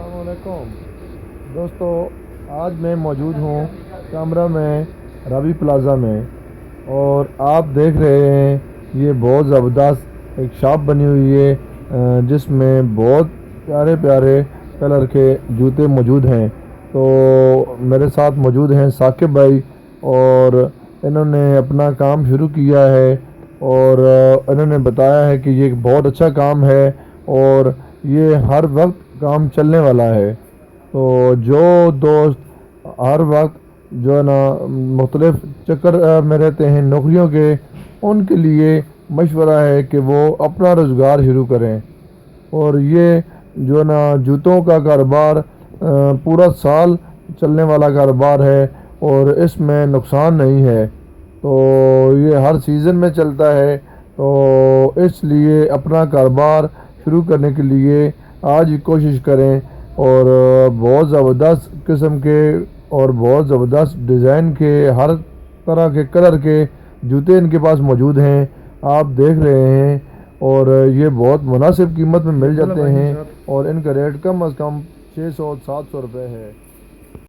अस्सलामुअलैकुम दोस्तों, आज मैं मौजूद हूँ कामरा में रवि प्लाज़ा में। और आप देख रहे हैं ये बहुत ज़बरदस्त एक शॉप बनी हुई है, जिसमें बहुत प्यारे प्यारे कलर के जूते मौजूद हैं। तो मेरे साथ मौजूद हैं साकिब भाई, और इन्होंने अपना काम शुरू किया है। और इन्होंने बताया है कि ये एक बहुत अच्छा काम है और ये हर वक्त काम चलने वाला है। तो जो दोस्त हर वक्त जो है ना मुख्तलिफ चक्कर में रहते हैं नौकरियों के, उनके लिए मशवरा है कि वो अपना रोज़गार शुरू करें। और ये जो है ना जूतों का कारोबार पूरा साल चलने वाला कारोबार है और इसमें नुकसान नहीं है। तो ये हर सीज़न में चलता है। तो इसलिए अपना कारोबार शुरू करने के लिए आज ही कोशिश करें। और बहुत ज़बरदस्त किस्म के और बहुत ज़बरदस्त डिज़ाइन के हर तरह के कलर के जूते इनके पास मौजूद हैं, आप देख रहे हैं। और ये बहुत मुनासिब कीमत में मिल जाते हैं और इनका रेट कम अज़ कम 600-700 रुपये है।